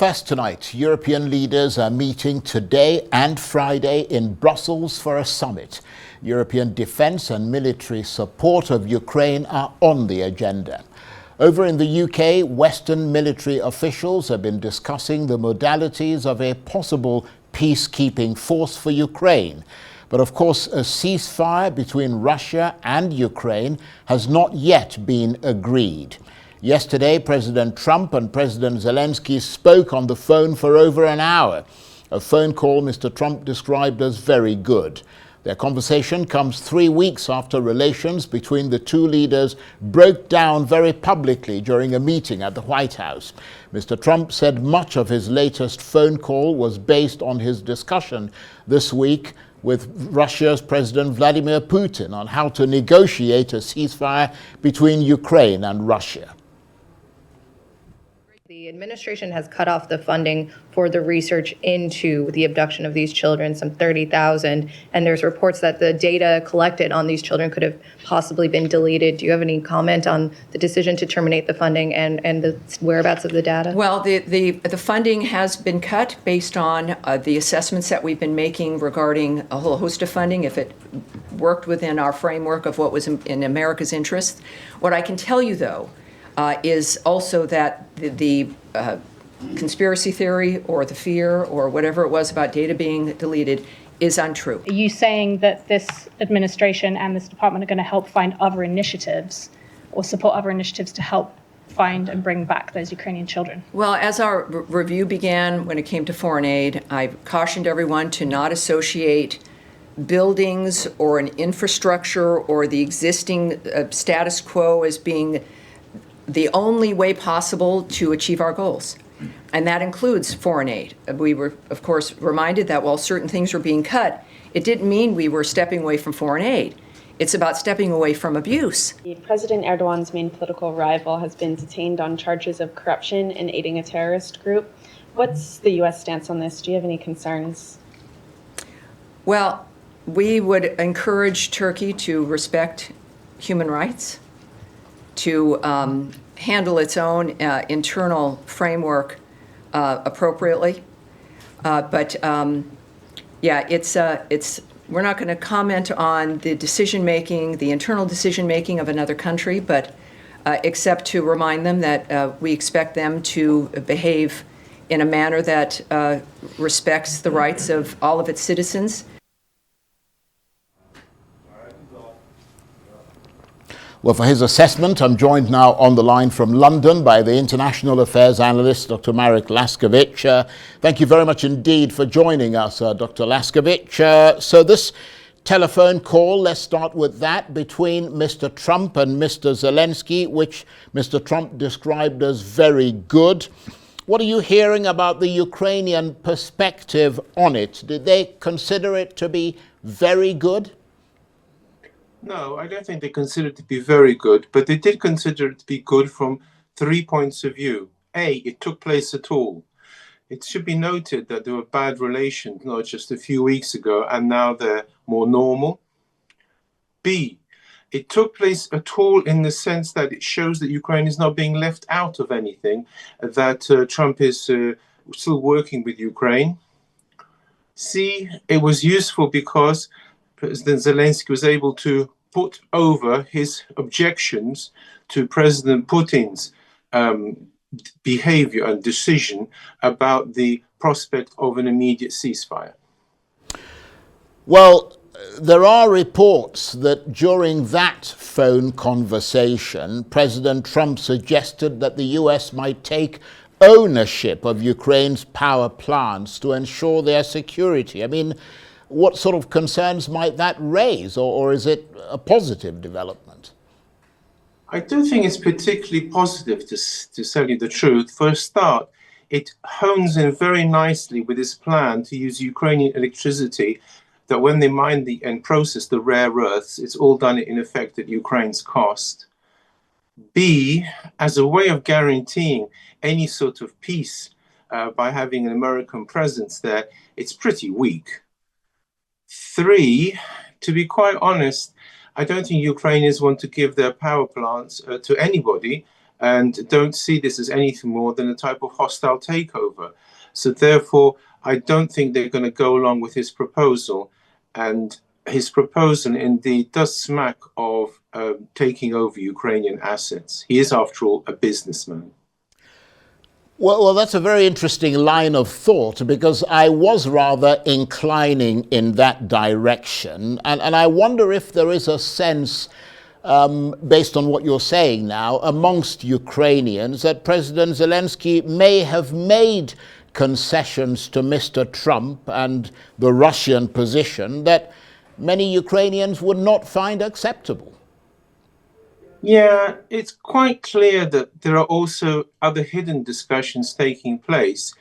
First tonight, European leaders are meeting today and Friday in Brussels for a summit. European defence and military support of Ukraine are on the agenda. Over in the UK, Western military officials have been discussing the modalities of a possible peacekeeping force for Ukraine. But of course, a ceasefire between Russia and Ukraine has not yet been agreed. Yesterday, President Trump and President Zelensky spoke on the phone for over an hour, a phone call Mr. Trump described as very good. Their conversation comes 3 weeks after relations between the two leaders broke down very publicly during a meeting at the White House. Mr. Trump said much of his latest phone call was based on his discussion this week with Russia's President Vladimir Putin on how to negotiate a ceasefire between Ukraine and Russia. The administration has cut off the funding for the research into the abduction of these children, some 30,000, and there's reports that the data collected on these children could have possibly been deleted. Do you have any comment on the decision to terminate the funding and the whereabouts of the data? Well, the funding has been cut based on the assessments that we've been making regarding a whole host of funding, if it worked within our framework of what was in America's interest. What I can tell you, though, is also that the conspiracy theory or the fear or whatever it was about data being deleted is untrue. Are you saying that this administration and this department are going to help find other initiatives or support other initiatives to help find and bring back those Ukrainian children? Well, as our review began when it came to foreign aid, I cautioned everyone to not associate buildings or an infrastructure or the existing status quo as being the only way possible to achieve our goals. And that includes foreign aid. We were, of course, reminded that while certain things were being cut, it didn't mean we were stepping away from foreign aid. It's about stepping away from abuse. President Erdogan's main political rival has been detained on charges of corruption and aiding a terrorist group. What's the U.S. stance on this? Do you have any concerns? Well, we would encourage Turkey to respect human rights, to handle its own internal framework appropriately. But we're not going to comment on the decision-making, the internal decision-making of another country, but except to remind them that we expect them to behave in a manner that respects the rights of all of its citizens. Well, for his assessment, I'm joined now on the line from London by the international affairs analyst, Dr. Marek Laskiewicz. Thank you very much indeed for joining us, Dr. Laskiewicz. So this telephone call, let's start with that, between Mr. Trump and Mr. Zelensky, which Mr. Trump described as very good. What are you hearing about the Ukrainian perspective on it? Did they consider it to be very good? No, I don't think they consider it to be very good, but they did consider it to be good from 3 points of view. A, it took place at all. It should be noted that there were bad relations not just a few weeks ago, and now they're more normal. B, it took place at all in the sense that it shows that Ukraine is not being left out of anything, that Trump is still working with Ukraine. C, it was useful because President Zelensky was able to put over his objections to President Putin's behavior and decision about the prospect of an immediate ceasefire. Well, there are reports that during that phone conversation, President Trump suggested that the US might take ownership of Ukraine's power plants to ensure their security. I mean, what sort of concerns might that raise, or is it a positive development? I don't think it's particularly positive, to tell you the truth. For a start, it hones in very nicely with his plan to use Ukrainian electricity, that when they mine and process the rare earths, it's all done in effect at Ukraine's cost. B, as a way of guaranteeing any sort of peace by having an American presence there, it's pretty weak. 3, to be quite honest, I don't think Ukrainians want to give their power plants to anybody, and don't see this as anything more than a type of hostile takeover. So therefore, I don't think they're going to go along with his proposal. And his proposal indeed does smack of taking over Ukrainian assets. He is, after all, a businessman. Well, that's a very interesting line of thought, because I was rather inclining in that direction. And I wonder if there is a sense, based on what you're saying now, amongst Ukrainians that President Zelensky may have made concessions to Mr. Trump and the Russian position that many Ukrainians would not find acceptable. Yeah, it's quite clear that there are also other hidden discussions taking place.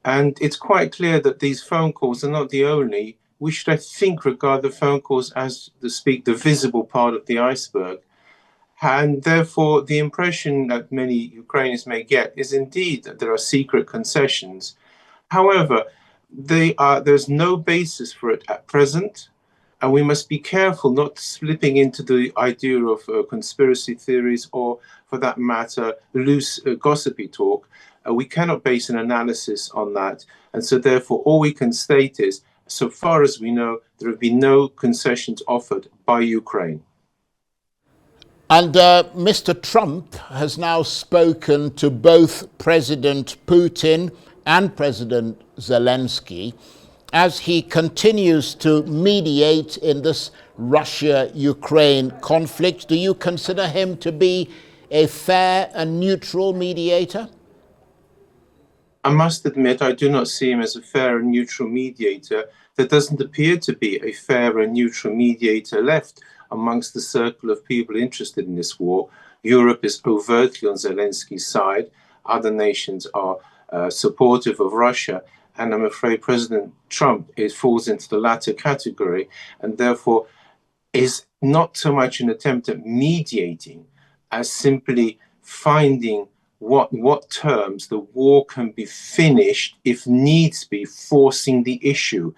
And it's quite clear that these phone calls are not the only. We should, I think, regard the phone calls as, to speak, the visible part of the iceberg. And therefore, the impression that many Ukrainians may get is indeed that there are secret concessions. However, there's no basis for it at present. And we must be careful not slipping into the idea of conspiracy theories or, for that matter, loose gossipy talk. We cannot base an analysis on that. And so therefore, all we can state is, so far as we know, there have been no concessions offered by Ukraine. And Mr. Trump has now spoken to both President Putin and President Zelensky as he continues to mediate in this Russia-Ukraine conflict. Do you consider him to be a fair and neutral mediator? I must admit, I do not see him as a fair and neutral mediator. There doesn't appear to be a fair and neutral mediator left amongst the circle of people interested in this war. Europe is overtly on Zelensky's side. Other nations are supportive of Russia. And I'm afraid President Trump falls into the latter category, and therefore is not so much an attempt at mediating as simply finding what terms the war can be finished, if needs be, forcing the issue.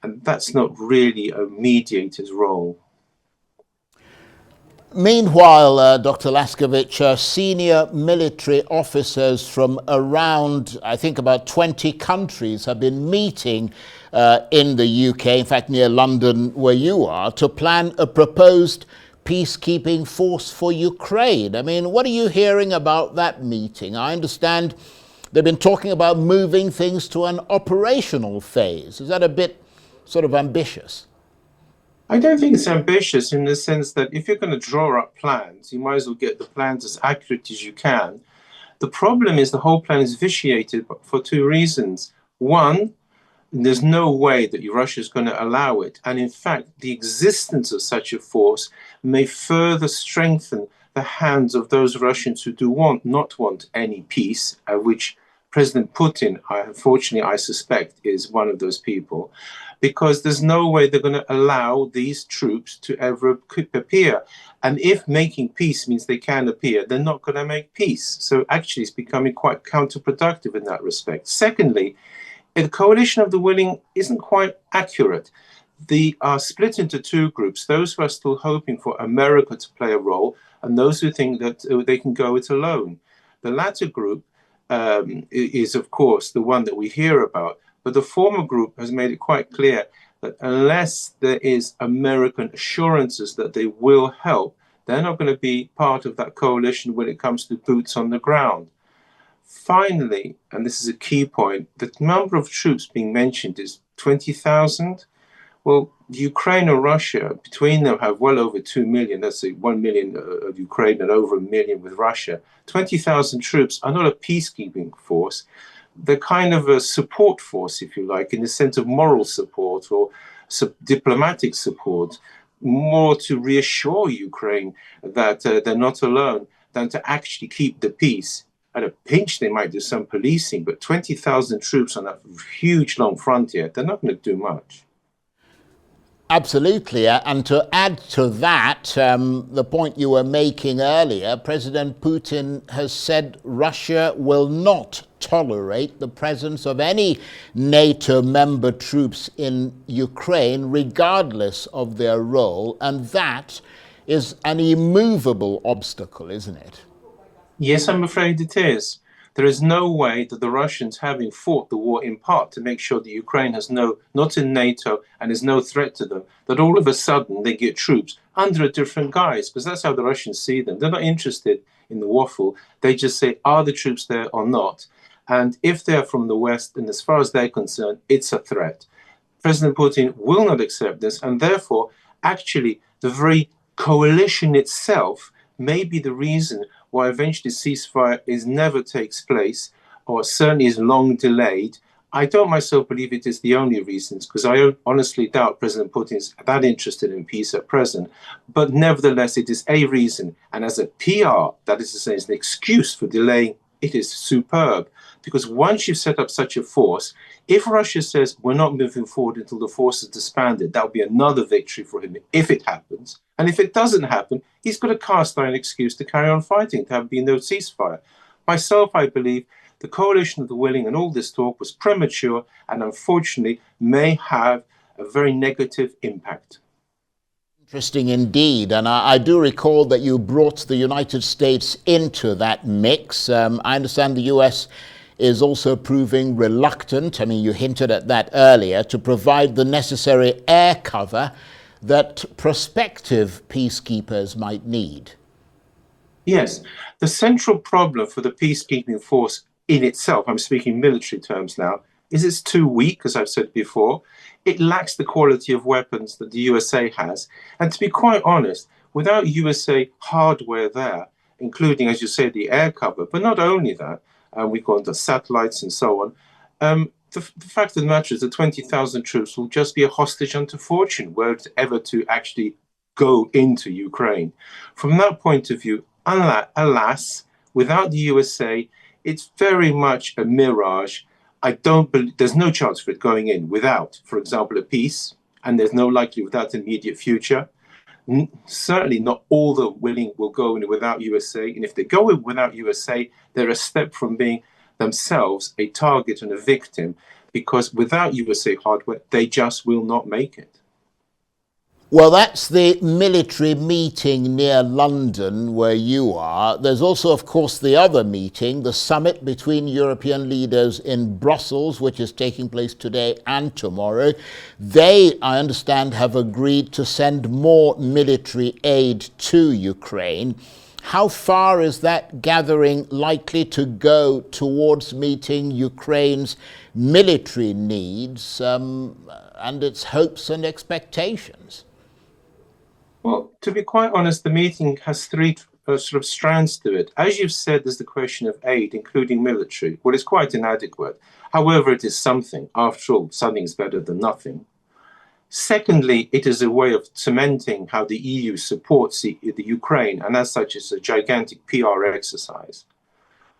And that's not really a mediator's role. Meanwhile, Dr. Laskiewicz, senior military officers from around, I think, about 20 countries have been meeting in the UK, in fact, near London, where you are, to plan a proposed peacekeeping force for Ukraine. I mean, what are you hearing about that meeting? I understand they've been talking about moving things to an operational phase. Is that a bit sort of ambitious? I don't think it's ambitious in the sense that if you're going to draw up plans, you might as well get the plans as accurate as you can. The problem is the whole plan is vitiated for two reasons. One, there's no way that Russia is going to allow it. And in fact, the existence of such a force may further strengthen the hands of those Russians who do not want any peace, which President Putin, unfortunately, I suspect, is one of those people, because there's no way they're going to allow these troops to ever appear. And if making peace means they can appear, they're not going to make peace. So actually, it's becoming quite counterproductive in that respect. Secondly, the coalition of the willing isn't quite accurate. They are split into two groups, those who are still hoping for America to play a role and those who think that they can go it alone. The latter group is, of course, the one that we hear about. But the former group has made it quite clear that unless there is American assurances that they will help, they're not going to be part of that coalition when it comes to boots on the ground. Finally, and this is a key point, the number of troops being mentioned is 20,000. Well, Ukraine and Russia, between them, have well over 2 million. That's 1 million of Ukraine and over 1 million with Russia. 20,000 troops are not a peacekeeping force. They're kind of a support force, if you like, in the sense of moral support or diplomatic support, more to reassure Ukraine that they're not alone than to actually keep the peace. At a pinch, they might do some policing, but 20,000 troops on that huge, long frontier, they're not going to do much. Absolutely. And to add to that, the point you were making earlier, President Putin has said Russia will not tolerate the presence of any NATO member troops in Ukraine, regardless of their role. And that is an immovable obstacle, isn't it? Yes, I'm afraid it is. There is no way that the Russians, having fought the war in part to make sure that Ukraine has not in NATO and is no threat to them, that all of a sudden they get troops under a different guise, because that's how the Russians see them. They're not interested in the waffle. They just say, are the troops there or not? And if they're from the West, and as far as they're concerned, it's a threat. President Putin will not accept this, and therefore, actually, the very coalition itself may be the reason why eventually ceasefire never takes place, or certainly is long delayed. I don't myself believe it is the only reasons, because I honestly doubt President Putin is that interested in peace at present. But nevertheless, it is a reason, and as a PR, that is to say, as an excuse for delaying, it is superb. Because once you've set up such a force, if Russia says we're not moving forward until the force is disbanded, that will be another victory for him if it happens. And if it doesn't happen, he's got to cast out an excuse to carry on fighting, to have been no ceasefire. Myself, I believe the coalition of the willing and all this talk was premature and unfortunately may have a very negative impact. Interesting indeed. And I do recall that you brought the United States into that mix. I understand the US is also proving reluctant, I mean, you hinted at that earlier, to provide the necessary air cover that prospective peacekeepers might need. Yes, the central problem for the peacekeeping force in itself, I'm speaking military terms now, is it's too weak, as I've said before. It lacks the quality of weapons that the USA has. And to be quite honest, without USA hardware there, including, as you say, the air cover, but not only that, we go into satellites and so on, the fact of the matter is that 20,000 troops will just be a hostage unto fortune, were it ever to actually go into Ukraine. From that point of view, alas, without the USA, it's very much a mirage. I don't believe there's no chance for it going in without, for example, a peace, and there's no likely without an immediate future. Certainly not all the willing will go in without USA. And if they go in without USA, they're a step from being themselves a target and a victim, because without USA hardware, they just will not make it. Well, that's the military meeting near London where you are. There's also, of course, the other meeting, the summit between European leaders in Brussels, which is taking place today and tomorrow. They, I understand, have agreed to send more military aid to Ukraine. How far is that gathering likely to go towards meeting Ukraine's military needs and its hopes and expectations? Well, to be quite honest, the meeting has three sort of strands to it. As you've said, there's the question of aid, including military. Well, it's quite inadequate. However, it is something. After all, something is better than nothing. Secondly, it is a way of cementing how the EU supports the Ukraine, and as such, it's a gigantic PR exercise.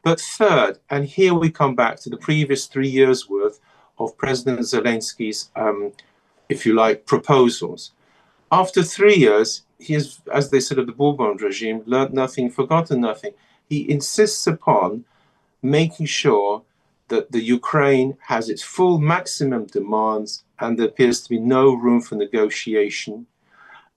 But third, and here we come back to the previous 3 years' worth of President Zelensky's, if you like, proposals. After 3 years, he has, as they said of the Bourbon regime, learned nothing, forgotten nothing. He insists upon making sure that the Ukraine has its full maximum demands and there appears to be no room for negotiation.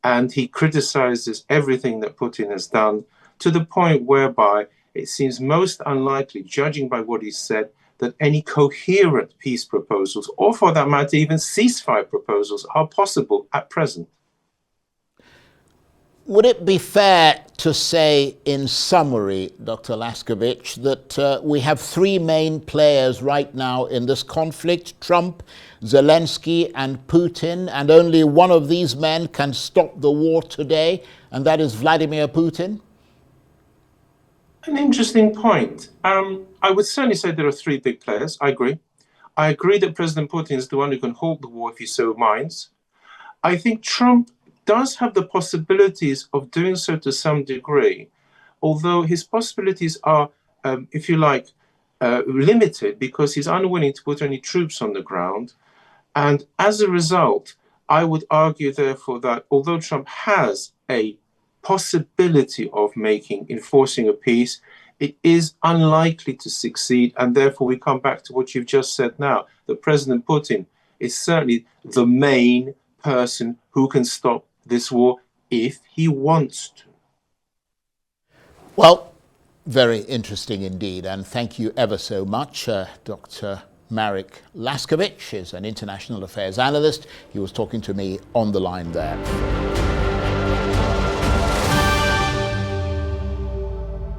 And he criticizes everything that Putin has done to the point whereby it seems most unlikely, judging by what he said, that any coherent peace proposals, or for that matter, even ceasefire proposals, are possible at present. Would it be fair to say, in summary, Dr. Laskiewicz, that we have three main players right now in this conflict, Trump, Zelensky, and Putin, and only one of these men can stop the war today, and that is Vladimir Putin? An interesting point. I would certainly say there are three big players. I agree. I agree that President Putin is the one who can halt the war if he so minds. I think Trump does have the possibilities of doing so to some degree, although his possibilities are, if you like, limited because he's unwilling to put any troops on the ground. And as a result, I would argue, therefore, that although Trump has a possibility of enforcing a peace, it is unlikely to succeed. And therefore, we come back to what you've just said now, that President Putin is certainly the main person who can stop this war if he wants to. Well, Very interesting indeed, and thank you ever so much. Dr. Marek Laskiewicz is an international affairs analyst. He was talking to me on the line there.